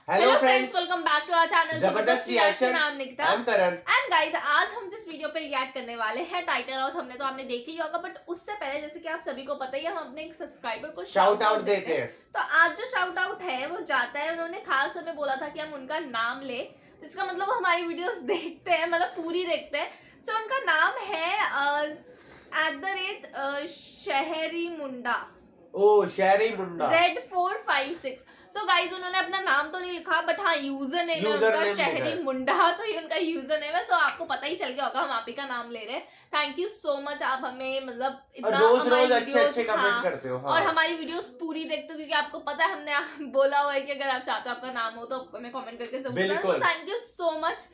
Hello friends, welcome back to our channel जबरदस्त reaction. I am Nikita I am Karan. And guys, आज हम जिस video पे रिएक्ट करने वाले हैं टाइटल और थंबनेल तो आपने देख लिया होगा, बट उससे पहले जैसे कि आप सभी को पता ही है, हम अपने एक सब्सक्राइबर को शाउट आउट देते हैं। तो आज जो शाउट आउट है वो जाता है, उन्होंने खास हमें बोला था कि हम उनका नाम ले, तो इसका मतलब हमारी वीडियोस देखते हैं, मतलब पूरी देखते हैं। सो उनका नाम है @शहरी मुंडा। ओ शहरी मुंडा Z456। सो गाइज, उन्होंने अपना नाम तो नहीं लिखा, बट हाँ यूजर नेम है उनका शहरी मुंडा, तो ये उनका यूजर नेम है। सो आपको पता ही चल गया होगा हम आप ही का नाम ले रहे हैं। थैंक यू सो मच, आप हमें मतलब इतना रोज अच्छे कमेंट करते हो। हाँ। और हमारी वीडियोस पूरी देखते हो, क्योंकि आपको पता है हमने बोला हुआ है कि अगर आप चाहते हो आपका नाम हो तो हमें कमेंट करके जरूर बताना। Thank you so much.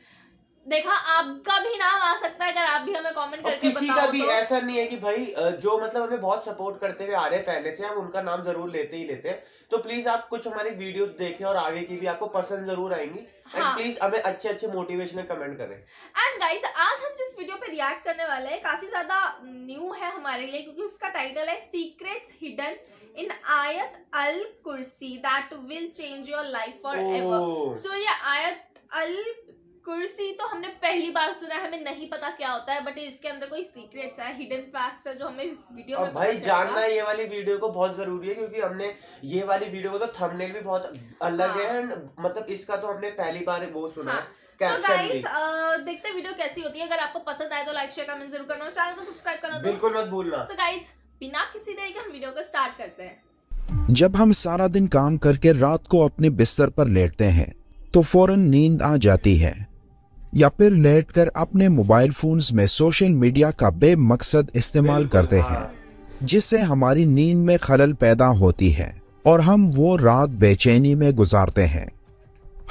देखा, आपका भी नाम आ सकता है अगर आप भी हमें कमेंट करके किसी का भी तो। ऐसा नहीं है कि भाई जो मतलब हमें बहुत सपोर्ट करते हुए आ रहे हैं पहले से, हम उनका नाम जरूर लेते ही लेते हैं। तो प्लीज आप कुछ हमारी वीडियोस देखें और आगे की भी आपको पसंद जरूर आएंगी। एंड प्लीज हमें अच्छे मोटिवेशनल कमेंट करें। एंड गाइस, आज हम जिस वीडियो पे रिएक्ट करने वाले हैं काफी ज्यादा न्यू है हमारे लिए, क्योंकि उसका टाइटल है सीक्रेट्स हिडन इन आयत अल कुर्सी that will change your life forever. So ये आयत अल कुर्सी तो हमने पहली बार सुना है, हमें नहीं पता क्या होता है, बट इसके अंदर कोई सीक्रेट्स है, हिडन फैक्ट्स है जो हमें इस वीडियो में भाई जानना ये वाली वीडियो को बहुत जरूरी है, क्योंकि हमने ये वाली वीडियो को तो थंबनेल भी बहुत अलग है। मतलब इसका तो हमने पहली बार वो सुना है। तो गाइस, देखते वीडियो कैसी होती है। अगर आपको पसंद आए तो लाइक शेयर कमेंट जरूर करना, चैनल को सब्सक्राइब करना बिल्कुल मत भूलना। तो गाइस, बिना किसी देरी के हम वीडियो को स्टार्ट करते हैं। जब हम सारा दिन काम करके रात को अपने बिस्तर पर लेटते हैं तो फौरन नींद आ जाती है, या फिर लेटकर अपने मोबाइल फोन्स में सोशल मीडिया का बेमकसद इस्तेमाल करते हैं, जिससे हमारी नींद में खलल पैदा होती है और हम वो रात बेचैनी में गुजारते हैं।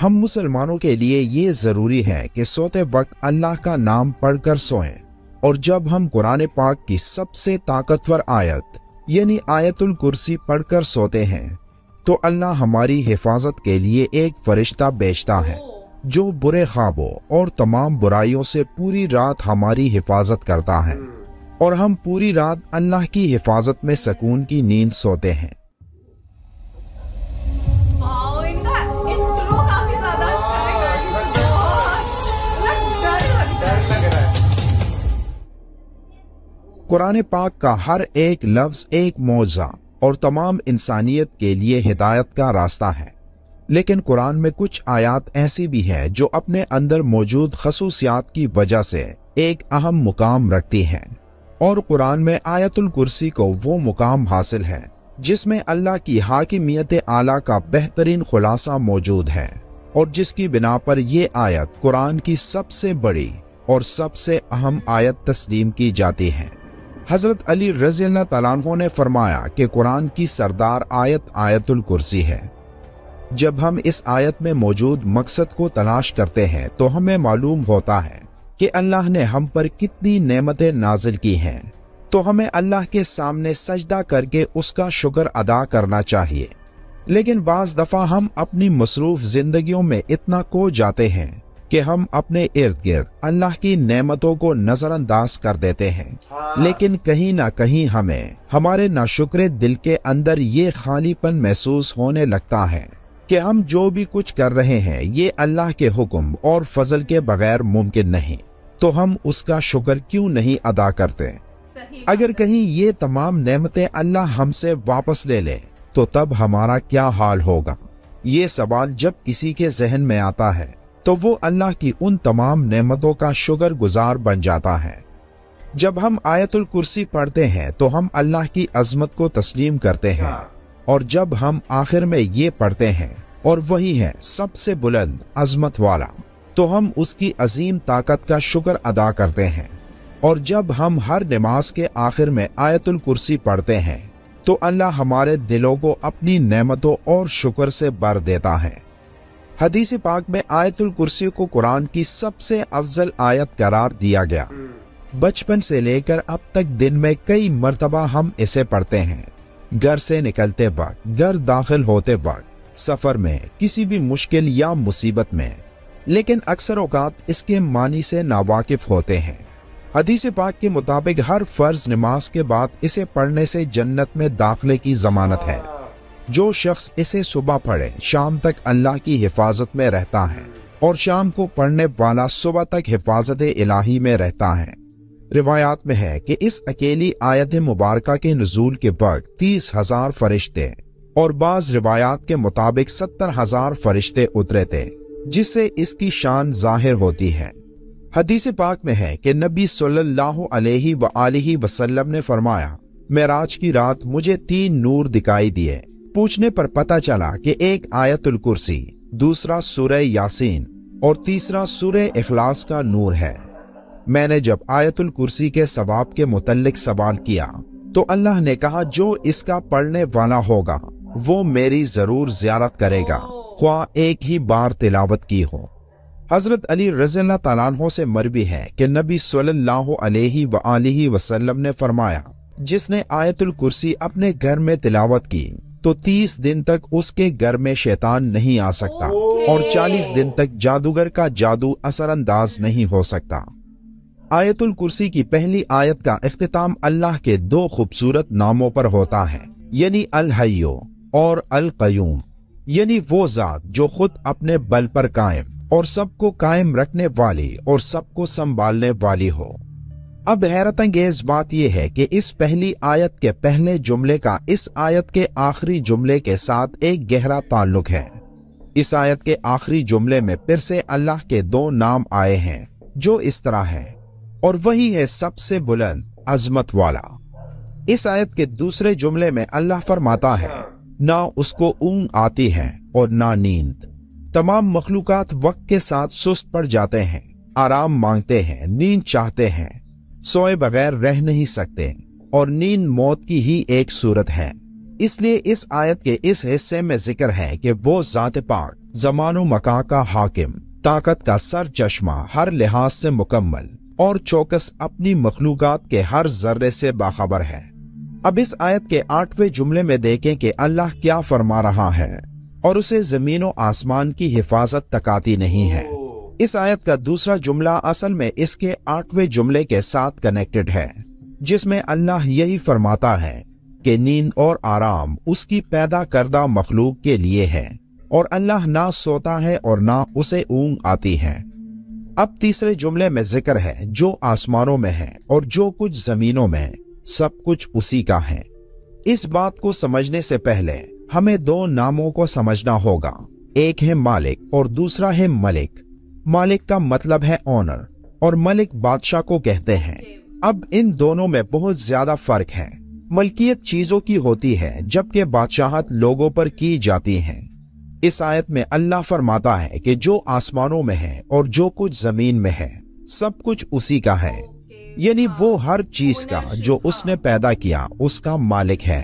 हम मुसलमानों के लिए ये ज़रूरी है कि सोते वक्त अल्लाह का नाम पढ़कर सोएं, और जब हम कुरान पाक की सबसे ताकतवर आयत यानी आयतुल कुर्सी पढ़कर सोते हैं तो अल्लाह हमारी हिफाजत के लिए एक फरिश्ता भेजता है जो बुरे ख्वाबों और तमाम बुराइयों से पूरी रात हमारी हिफाजत करता है, और हम पूरी रात अल्लाह की हिफाजत में सुकून की नींद सोते हैं। इनका इंट्रो काफी ज्यादा अच्छा है। कुरान पाक का हर एक लफ्ज एक मौजा और तमाम इंसानियत के लिए हिदायत का रास्ता है, लेकिन कुरान में कुछ आयात ऐसी भी है जो अपने अंदर मौजूद खसूसियात की वजह से एक अहम मुकाम रखती हैं, और कुरान में आयतुल कुर्सी को वो मुकाम हासिल है जिसमें अल्लाह की हाकिमियत आला का बेहतरीन खुलासा मौजूद है, और जिसकी बिना पर ये आयत कुरान की सबसे बड़ी और सबसे अहम आयत तस्लीम की जाती है। हजरत अली रज़ी अल्लाह तआला अन्हु ने फरमाया कि कुरान की सरदार आयत आयतुल कुर्सी है। जब हम इस आयत में मौजूद मकसद को तलाश करते हैं तो हमें मालूम होता है कि अल्लाह ने हम पर कितनी नेमतें नाजिल की हैं, तो हमें अल्लाह के सामने सजदा करके उसका शुक्र अदा करना चाहिए। लेकिन बाज़ दफ़ा हम अपनी मसरूफ जिंदगियों में इतना खो जाते हैं कि हम अपने इर्द गिर्द अल्लाह की नेमतों को नजरअंदाज कर देते हैं। लेकिन कहीं ना कहीं हमें हमारे नाशुक्रे दिल के अंदर ये खालीपन महसूस होने लगता है कि हम जो भी कुछ कर रहे हैं ये अल्लाह के हुक्म और फजल के बगैर मुमकिन नहीं, तो हम उसका शुक्र क्यों नहीं अदा करते। अगर कहीं ये तमाम नेमतें अल्लाह हमसे वापस ले ले तो तब हमारा क्या हाल होगा। ये सवाल जब किसी के जहन में आता है तो वो अल्लाह की उन तमाम नेमतों का शुक्र गुजार बन जाता है। जब हम आयतुल कुर्सी पढ़ते हैं तो हम अल्लाह की अजमत को तस्लीम करते हैं, और जब हम आखिर में ये पढ़ते हैं और वही है सबसे बुलंद अजमत वाला, तो हम उसकी अजीम ताकत का शुक्र अदा करते हैं। और जब हम हर नमाज के आखिर में आयतुल कुर्सी पढ़ते हैं तो अल्लाह हमारे दिलों को अपनी नेमतों और शुक्र से भर देता है। हदीस पाक में आयतुल कुर्सी को कुरान की सबसे अफजल आयत करार दिया गया। बचपन से लेकर अब तक दिन में कई मर्तबा हम इसे पढ़ते हैं, घर से निकलते वक्त, घर दाखिल होते वक्त, सफर में, किसी भी मुश्किल या मुसीबत में, लेकिन अक्सर औकात इसके मानी से नावाकिफ होते हैं। हदीस पाक के मुताबिक हर फर्ज नमाज के बाद इसे पढ़ने से जन्नत में दाखिले की जमानत है। जो शख्स इसे सुबह पढ़े शाम तक अल्लाह की हिफाजत में रहता है और शाम को पढ़ने वाला सुबह तक हिफाजत इलाही में रहता है। रिवायात में है कि इस अकेली आयत मुबारका के नुज़ूल के वक्त 30,000 फरिश्ते और बाज़ रिवायात के मुताबिक 70,000 फरिश्ते उतरे थे, जिससे इसकी शान जाहिर होती है। हदीस पाक में है कि नबी सल्लल्लाहु अलैहि वसल्लम ने फरमाया, मेराज की रात मुझे 3 नूर दिखाई दिए। पूछने पर पता चला कि एक आयतुल कुर्सी, दूसरा सूरह यासीन और तीसरा सूरह इखलास का नूर है। मैंने जब आयतुल कुर्सी के सवाब के मुतल्लिक सवाल किया तो अल्लाह ने कहा, जो इसका पढ़ने वाला होगा वो मेरी जरूर ज़ियारत करेगा, ख्वाह एक ही बार तिलावत की हो। हजरत अली रज़ियल्लाहु तआला अन्हु से मरवी है कि नबी सल्लल्लाहु अलैहि वसल्लम ने फरमाया, जिसने आयतुल कुर्सी अपने घर में तिलावत की तो 30 दिन तक उसके घर में शैतान नहीं आ सकता और 40 दिन तक जादूगर का जादू असरअंदाज नहीं हो सकता। आयतुल कुर्सी की पहली आयत का इख्तिताम अल्लाह के 2 खूबसूरत नामों पर होता है, यानी अल हय्यो और अल क़य्यूम, यानी वो जात जो खुद अपने बल पर कायम और सबको कायम रखने वाली और सबको संभालने वाली हो। अब हैरत अंगेज बात यह है कि इस पहली आयत के पहले जुमले का इस आयत के आखिरी जुमले के साथ एक गहरा ताल्लुक है। इस आयत के आखिरी जुमले में फिर से अल्लाह के 2 नाम आए हैं जो इस तरह है, और वही है सबसे बुलंद अजमत वाला। इस आयत के दूसरे जुमले में अल्लाह फरमाता है, ना उसको ऊँग आती है और ना नींद। तमाम मखलूकात वक्त के साथ सुस्त पड़ जाते हैं, आराम मांगते हैं, नींद चाहते हैं, सोए बगैर रह नहीं सकते, और नींद मौत की ही एक सूरत है। इसलिए इस आयत के इस हिस्से में जिक्र है कि वो ज़ात पाक, ज़मानो मकां का हाकिम, ताकत का सर चश्मा, हर लिहाज से मुकम्मल और चौकस अपनी मखलूकात के हर जर्रे से बाखबर है। अब इस आयत के 8वें जुमले में देखें कि अल्लाह क्या फरमा रहा है, और उसे जमीन और आसमान की हिफाजत तकाती नहीं है। इस आयत का दूसरा जुमला असल में इसके 8वें जुमले के साथ कनेक्टेड है, जिसमें अल्लाह यही फरमाता है कि नींद और आराम उसकी पैदा करदा मखलूक के लिए है, और अल्लाह ना सोता है और ना उसे ऊँग आती है। अब तीसरे जुमले में जिक्र है जो आसमानों में है और जो कुछ जमीनों में, सब कुछ उसी का है। इस बात को समझने से पहले हमें 2 नामों को समझना होगा, एक है मालिक और दूसरा है मलिक। मालिक का मतलब है ऑनर और मलिक बादशाह को कहते हैं। अब इन दोनों में बहुत ज्यादा फर्क है। मलकियत चीजों की होती है जबकि बादशाहत लोगों पर की जाती है। इस आयत में अल्लाह फरमाता है कि जो आसमानों में है और जो कुछ जमीन में है, सब कुछ उसी का है, यानी वो हर चीज का जो उसने पैदा किया उसका मालिक है।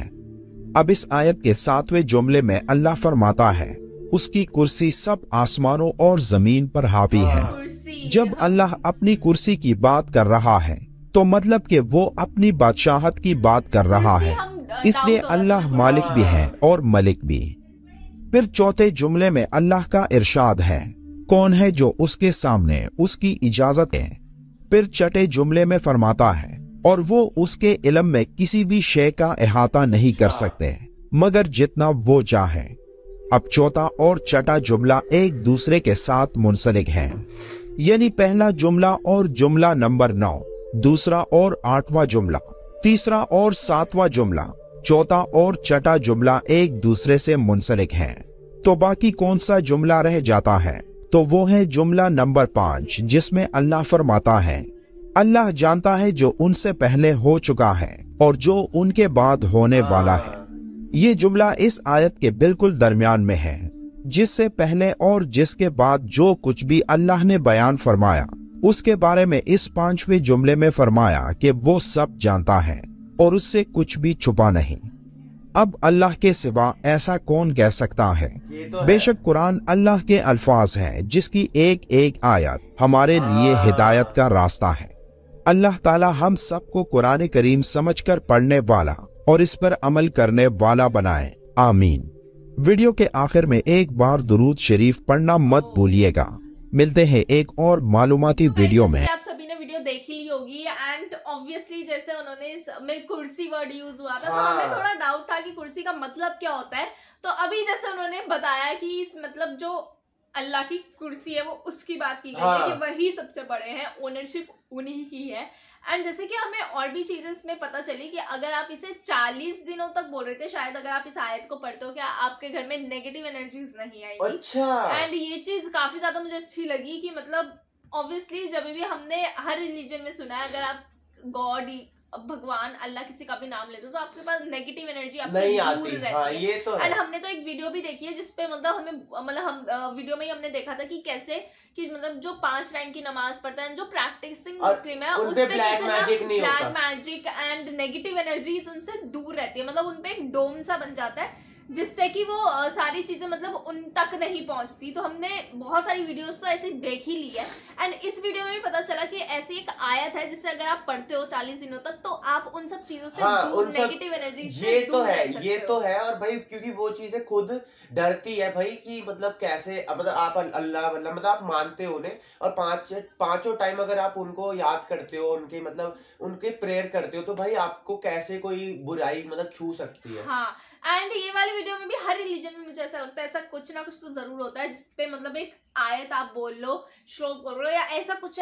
अब इस आयत के 7वें जुमले में अल्लाह फरमाता है, उसकी कुर्सी सब आसमानों और जमीन पर हावी है। जब अल्लाह अपनी कुर्सी की बात कर रहा है तो मतलब कि वो अपनी बादशाहत की बात कर रहा है, इसलिए अल्लाह मालिक भी है और मलिक भी। फिर चौथे जुमले में अल्लाह का इरशाद है, कौन है जो उसके सामने उसकी इजाजत है। फिर छठे जुमले में फरमाता है, और वो उसके इल्म में किसी भी शे का अहाता नहीं कर सकते मगर जितना वो चाहे। अब चौथा और छठा जुमला एक दूसरे के साथ मुंसलिक हैं, यानी पहला जुमला और जुमला नंबर 9, दूसरा और 8वां जुमला, तीसरा और 7वां जुमला, चौथा और छठा जुमला एक दूसरे से मुंसलिक हैं। तो बाकी कौन सा जुमला रह जाता है? तो वो है जुमला नंबर 5, जिसमें अल्लाह फरमाता है, अल्लाह जानता है जो उनसे पहले हो चुका है और जो उनके बाद होने वाला है। ये जुमला इस आयत के बिल्कुल दरमियान में है, जिससे पहले और जिसके बाद जो कुछ भी अल्लाह ने बयान फरमाया उसके बारे में इस 5वें जुमले में फरमाया कि वो सब जानता है और उससे कुछ भी छुपा नहीं। अब अल्लाह के सिवा ऐसा कौन कह सकता है? बेशक कुरान अल्लाह के अल्फाज है जिसकी एक एक आयत हमारे लिए हिदायत का रास्ता है। अल्लाह ताला हम सबको कुरान करीम समझकर पढ़ने वाला और इस पर अमल करने वाला बनाए, आमीन। वीडियो के आखिर में एक बार दुरूद शरीफ पढ़ना मत भूलिएगा। मिलते हैं एक और मालूमाती वीडियो में। आप सभी ने वीडियो देख ही ली होगी एंड ऑब्वियसली जैसे उन्होंने में कुर्सी वर्ड यूज हुआ था, तो हाँ। हमें थोड़ा डाउट था कि कुर्सी का मतलब क्या होता है। तो अभी जैसे उन्होंने बताया कि इस मतलब जो अल्लाह की कुर्सी है वो उसकी बात की गई है कि वही सबसे बड़े हैं, ओनरशिप उन्हीं की है। एंड जैसे कि हमें और भी चीजें इसमें पता चली कि अगर आप इसे 40 दिनों तक बोल रहे थे शायद, अगर आप इस आयत को पढ़ते हो क्या आपके घर में नेगेटिव एनर्जीज नहीं आएगी। अच्छा। एंड ये चीज काफी ज्यादा मुझे अच्छी लगी कि मतलब ऑब्वियसली जब भी हमने हर रिलीजन में सुना है अगर आप गॉड, भगवान, अल्लाह किसी का भी नाम लेते हो तो आपके पास नेगेटिव एनर्जी आपसे नहीं दूर आती। रहती हाँ, है। ये तो है। एंड हमने तो एक वीडियो भी देखी है जिसपे मतलब हमें मतलब हम वीडियो में ही हमने देखा था कि कैसे कि मतलब जो 5 टाइम की नमाज पढ़ता है, जो प्रैक्टिसिंग मुस्लिम है, उनपे ब्लैक मैजिक नहीं होता, black magic and negative energies उनसे दूर रहती है। मतलब उनपे एक डोम सा बन जाता है जिससे कि वो सारी चीजें मतलब उन तक नहीं पहुंचती। तो हमने बहुत सारी वीडियोस तो ऐसे देख ही ली है। एंड इस वीडियो में भी पता चला कि ऐसी एक आयत है जिससे अगर आप पढ़ते हो 40 दिनों तक तो आप उन सब चीजों से दूर, नेगेटिव एनर्जी से ये दूर तो है, रह सकते ये हो। तो है। और भाई क्योंकि वो चीजें खुद डरती है भाई कि मतलब कैसे मतलब आप अल्लाह मतलब आप मानते हो उन्हें और पांचों टाइम अगर आप उनको याद करते हो, उनके मतलब उनके प्रेयर करते हो तो भाई आपको कैसे कोई बुराई मतलब छू सकती है। हाँ, एंड ये वाली वीडियो में भी हर रिलीजन में मुझे ऐसा लगता है ऐसा कुछ ना कुछ तो जरूर होता है जिसपे मतलब एक आयत आप बोल लो, श्लोक बोल लो या ऐसा कुछ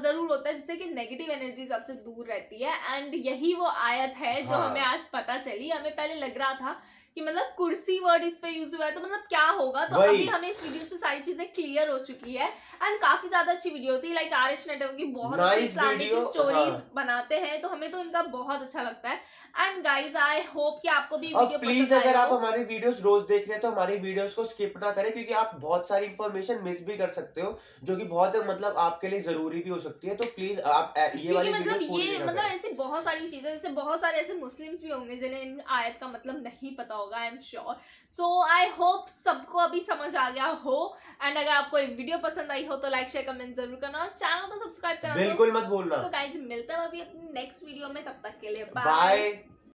जरूर होता है जिससे कि नेगेटिव एनर्जीज आपसे दूर रहती है। एंड यही वो आयत है जो हमें आज पता चली। हमें पहले लग रहा था कि मतलब कुर्सी वर्ड इस पे यूज हुआ है तो मतलब क्या होगा, तो अभी हमें इस वीडियो से सारी चीजें क्लियर हो चुकी है। एंड काफी ज्यादा अच्छी वीडियो थी, लाइक RH नेटवर्क की बहुत अच्छी इस्लामिक स्टोरीज बनाते हैं तो हमें तो इनका बहुत अच्छा लगता है। एंड गाइज आई होप कि आपको भी वीडियो प्लीज अगर आप हमारे वीडियोस रोज देख रहे हैं तो हमारी वीडियोस को स्किप ना करें क्योंकि आप बहुत सारी इंफॉर्मेशन मिस भी कर सकते हो जो कि बहुत मतलब आपके लिए जरूरी भी हो सकती है। तो प्लीज आप ये वाली मतलब ये मतलब ऐसी बहुत सारी चीजें, जैसे बहुत सारे ऐसे मुस्लिम्स भी होंगे जिन्हें इन आयत का मतलब नहीं पता होगा, I am sure. So I hope सबको अभी समझ आ गया हो। एंड अगर आपको ये वीडियो पसंद आई हो तो लाइक शेयर कमेंट जरूर करना और चैनल को सब्सक्राइब करना बिल्कुल मत भूलना। तो गाइस मिलते हैं अभी अपनी नेक्स्ट वीडियो में, तब तक के लिए बाय।